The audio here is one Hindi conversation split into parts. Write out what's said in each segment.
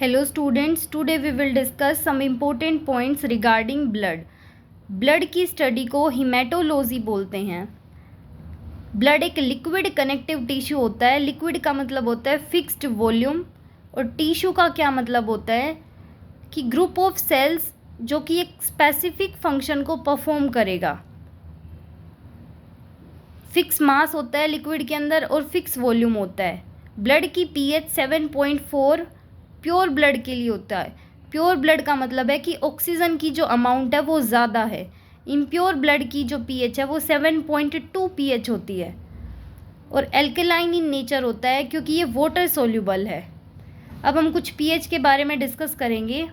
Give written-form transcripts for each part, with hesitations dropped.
Hello students, today we will discuss some important points regarding blood. Blood की स्टडी को हिमेटोलॉजी बोलते हैं. ब्लड एक लिक्विड कनेक्टिव टिश्यू होता है. लिक्विड का मतलब होता है फिक्स्ड वॉल्यूम और टिश्यू का क्या मतलब होता है कि ग्रुप ऑफ सेल्स जो कि एक स्पेसिफिक फंक्शन को परफॉर्म करेगा. फिक्स मास होता है लिक्विड के अंदर और फिक्स वॉल्यूम होता है. ब्लड की पीएच 7.4 प्योर ब्लड के लिए होता है. प्योर ब्लड का मतलब है कि ऑक्सीजन की जो अमाउंट है वो ज़्यादा है. इम्प्योर ब्लड की जो पीएच है वो 7.2 पीएच होती है और एल्कलाइन इन नेचर होता है क्योंकि ये वाटर सोल्यूबल है. अब हम कुछ पीएच के बारे में डिस्कस करेंगे.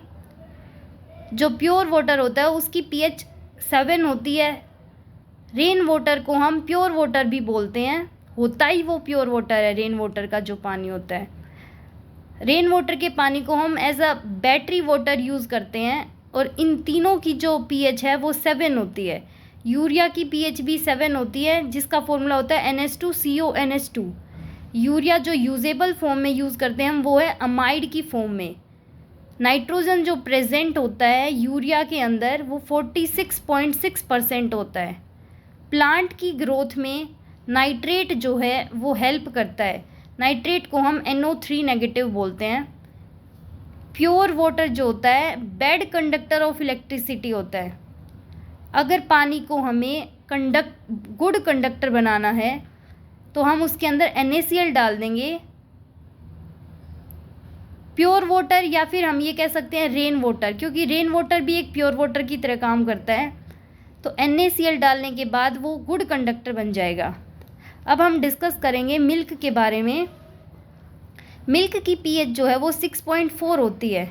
जो प्योर वाटर होता है उसकी पीएच 7 होती है. रेन वाटर को हम प्योर वाटर भी बोलते हैं. होता ही वो प्योर वाटर है. रेन वाटर का जो पानी होता है, रेन वाटर के पानी को हम as a battery water use करते हैं और इन तीनों की जो पीएच है वो 7 होती है. यूरिया की पीएच भी 7 होती है जिसका फॉर्मूला होता है NH2CONH2. यूरिया जो यूजेबल फॉर्म में यूज़ करते हैं हम वो है अमाइड की फॉर्म में. नाइट्रोजन जो प्रेजेंट होता है यूरिया के अंदर वो 46.6% होता है. प्लांट की ग्रोथ में नाइट्रेट जो है वो हेल्प करता है. नाइट्रेट को हम NO3 नेगेटिव बोलते हैं. प्योर वाटर जो होता है बैड कंडक्टर ऑफ इलेक्ट्रिसिटी होता है. अगर पानी को हमें गुड कंडक्टर बनाना है तो हम उसके अंदर NaCl डाल देंगे. प्योर वाटर या फिर हम ये कह सकते हैं रेन वाटर, क्योंकि रेन वाटर भी एक प्योर वाटर की तरह काम करता है. तो NaCl डालने के बाद वो गुड कंडक्टर बन जाएगा. अब हम डिस्कस करेंगे मिल्क के बारे में. मिल्क की पीएच जो है वो 6.4 होती है.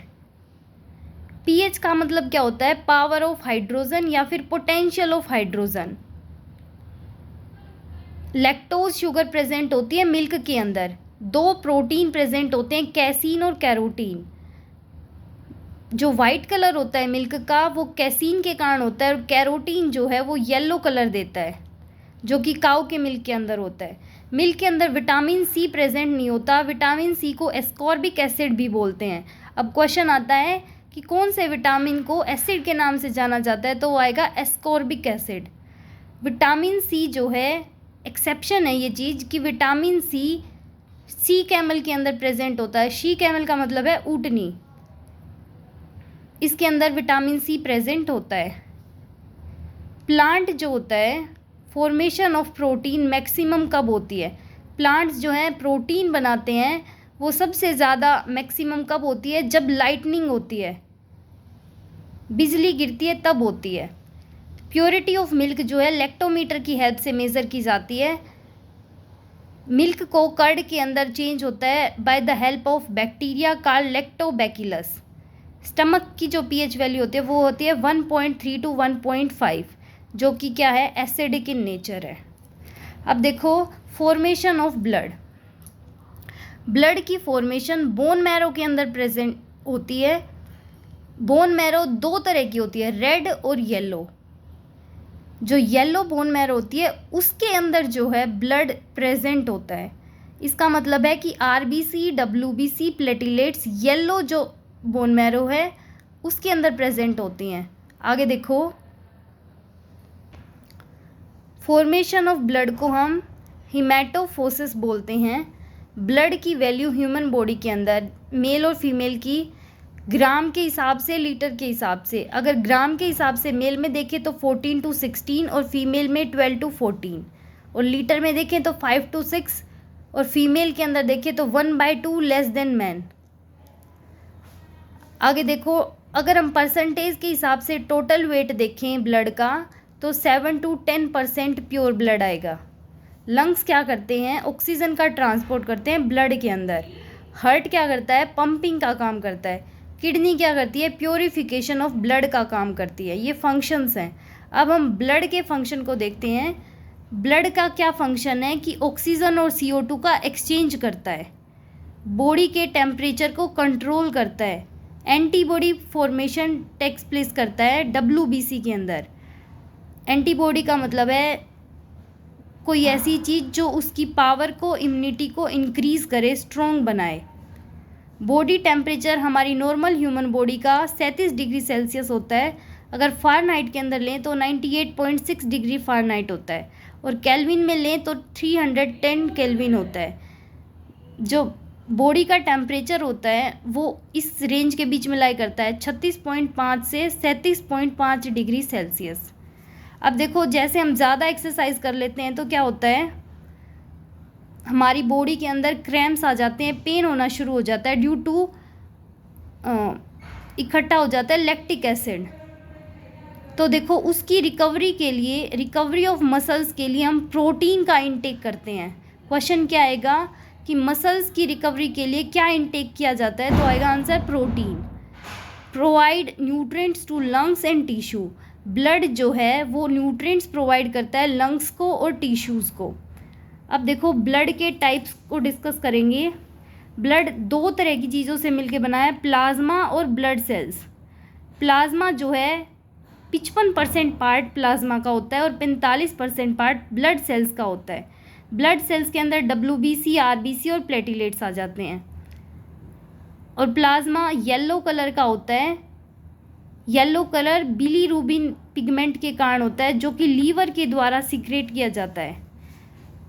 पीएच का मतलब क्या होता है? पावर ऑफ हाइड्रोजन या फिर potential of hydrogen. Lactose sugar present होती है मिल्क के अंदर. 2 प्रोटीन प्रेजेंट होते हैं, कैसीन और कैरोटीन. जो वाइट कलर होता है मिल्क का वो कैसीन के कारण होता है और कैरोटीन जो है वो येलो कलर देता है जो कि काऊ के मिल्क के अंदर होता है. मिल्क के अंदर विटामिन सी प्रेजेंट नहीं होता. विटामिन सी को एस्कॉर्बिक एसिड भी बोलते हैं. अब क्वेश्चन आता है कि कौन से विटामिन को एसिड के नाम से जाना जाता है, तो वो आएगा एस्कॉर्बिक एसिड. विटामिन सी जो है एक्सेप्शन है ये चीज़ कि विटामिन सी कैमल के अंदर प्रेजेंट होता है. शी कैमल का मतलब है ऊँटनी. इसके अंदर विटामिन सी प्रेजेंट होता है. प्लांट जो होता है फॉर्मेशन ऑफ प्रोटीन मैक्सिमम कब होती है? प्लांट्स जो हैं प्रोटीन बनाते हैं वो सबसे ज़्यादा मैक्सिमम कब होती है? जब लाइटनिंग होती है, बिजली गिरती है तब होती है. प्योरिटी ऑफ मिल्क जो है लैक्टोमीटर की हेल्प से मेज़र की जाती है. मिल्क को कर्ड के अंदर चेंज होता है by the help of bacteria called lactobacillus. Stomach की जो पीएच वैल्यू होती है वो होती है 1.3 to 1.5 जो कि क्या है? एसिडिक इन नेचर है. अब देखो फॉर्मेशन ऑफ ब्लड. ब्लड की फॉर्मेशन बोन मैरो के अंदर प्रेजेंट होती है. बोन मैरो 2 तरह की होती है, रेड और येलो. जो येलो बोन मैरो होती है उसके अंदर जो है ब्लड प्रेजेंट होता है. इसका मतलब है कि RBC, WBC, प्लेटिलेट्स येलो जो बोन मैरो है उसके अंदर प्रेजेंट होती हैं. आगे देखो फॉर्मेशन ऑफ ब्लड को हम हिमेटोफोसिस बोलते हैं. ब्लड की वैल्यू ह्यूमन बॉडी के अंदर मेल और फीमेल की ग्राम के हिसाब से, लीटर के हिसाब से. अगर ग्राम के हिसाब से मेल में देखें तो 14 to 16 और फीमेल में 12 to 14 और लीटर में देखें तो 5 to 6 और फीमेल के अंदर देखें तो 1/2 लेस देन मैन. आगे देखो अगर हम परसेंटेज के हिसाब से टोटल वेट देखें ब्लड का तो 7 to 10% प्योर ब्लड आएगा. लंग्स क्या करते हैं? ऑक्सीजन का ट्रांसपोर्ट करते हैं ब्लड के अंदर. हार्ट क्या करता है? पंपिंग का काम करता है. किडनी क्या करती है? प्योरिफिकेशन ऑफ ब्लड का काम करती है. ये फंक्शंस हैं. अब हम ब्लड के फंक्शन को देखते हैं. ब्लड का क्या फंक्शन है कि ऑक्सीजन और CO2 का एक्सचेंज करता है, बॉडी के टेम्परेचर को कंट्रोल करता है, एंटीबॉडी फॉर्मेशन टेक्स प्लेस करता है WBC के अंदर. एंटीबॉडी का मतलब है कोई ऐसी चीज़ जो उसकी पावर को, इम्यूनिटी को इंक्रीज़ करे, स्ट्रॉन्ग बनाए. बॉडी टेम्परेचर हमारी नॉर्मल ह्यूमन बॉडी का 37 डिग्री सेल्सियस होता है। अगर फ़ारेनहाइट के अंदर लें तो 98.6 डिग्री फ़ारेनहाइट होता है, और केल्विन में लें तो 310 केल्विन होता है। जो बॉडी का टेम्परेचर होता है वो इस रेंज के बीच में लाई करता है 36.5 से 37.5 डिग्री सेल्सियस। अब देखो, जैसे हम ज़्यादा एक्सरसाइज कर लेते हैं तो क्या होता है, हमारी बॉडी के अंदर क्रैम्प्स आ जाते हैं, पेन होना शुरू हो जाता है ड्यू टू इकट्ठा हो जाता है लैक्टिक एसिड। तो देखो, उसकी रिकवरी के लिए, रिकवरी ऑफ मसल्स के लिए हम प्रोटीन का इंटेक करते हैं। क्वेश्चन क्या आएगा कि मसल्स की रिकवरी के लिए क्या इंटेक किया जाता है, तो आएगा answer protein. Provide nutrients to lungs and tissue. Blood जो है वो न्यूट्रिएंट्स प्रोवाइड करता है लंग्स को और टिश्यूज़ को। अब देखो, ब्लड के टाइप्स को डिस्कस करेंगे। ब्लड दो तरह की चीज़ों से मिलकर बना है, प्लाज्मा और ब्लड सेल्स। प्लाज्मा जो है 55% पार्ट प्लाज्मा का होता है और 45% पार्ट ब्लड सेल्स का होता है। ब्लड सेल्स के अंदर WBC, RBC और प्लेटिलेट्स आ जाते हैं। और प्लाज्मा येलो कलर का होता है। येलो कलर बिलीरुबिन पिगमेंट के कारण होता है, जो कि लीवर के द्वारा सीक्रेट किया जाता है।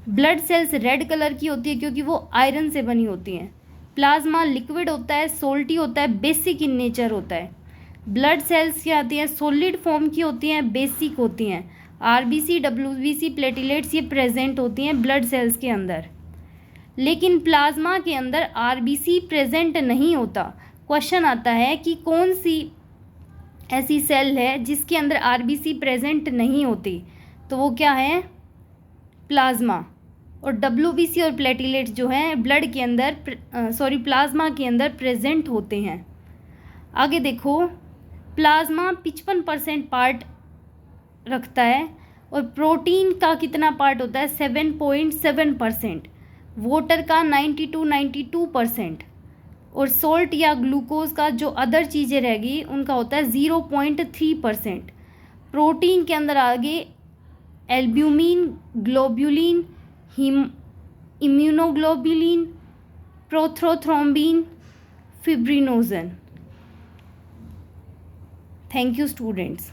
ब्लड सेल्स रेड कलर की होती है क्योंकि वो आयरन से बनी होती हैं। प्लाज्मा लिक्विड होता है, सोल्टी होता है, बेसिक इन नेचर होता है। ब्लड सेल्स क्या आती हैं, सॉलिड फॉर्म की होती हैं, बेसिक होती हैं। RBC, WBC, प्लेटिलेट्स ये प्रेजेंट होती हैं ब्लड सेल्स के अंदर। लेकिन प्लाज्मा के अंदर RBC प्रेजेंट नहीं होता। क्वेश्चन आता है कि कौन सी ऐसी सेल है जिसके अंदर RBC प्रेजेंट नहीं होती, तो वो क्या है, प्लाज्मा। और WBC और प्लेटिलेट्स जो हैं ब्लड के अंदर प्लाज्मा के अंदर प्रेजेंट होते हैं। आगे देखो, प्लाज्मा 55% पार्ट रखता है और प्रोटीन का कितना पार्ट होता है, 7.7%। वाटर का 92% और सोल्ट या ग्लूकोज का जो अदर चीज़ें रहेगी उनका होता है 0.3%। प्रोटीन के अंदर आगे albumin, globulin, immunoglobulin, prothrombin, fibrinogen. Thank you students.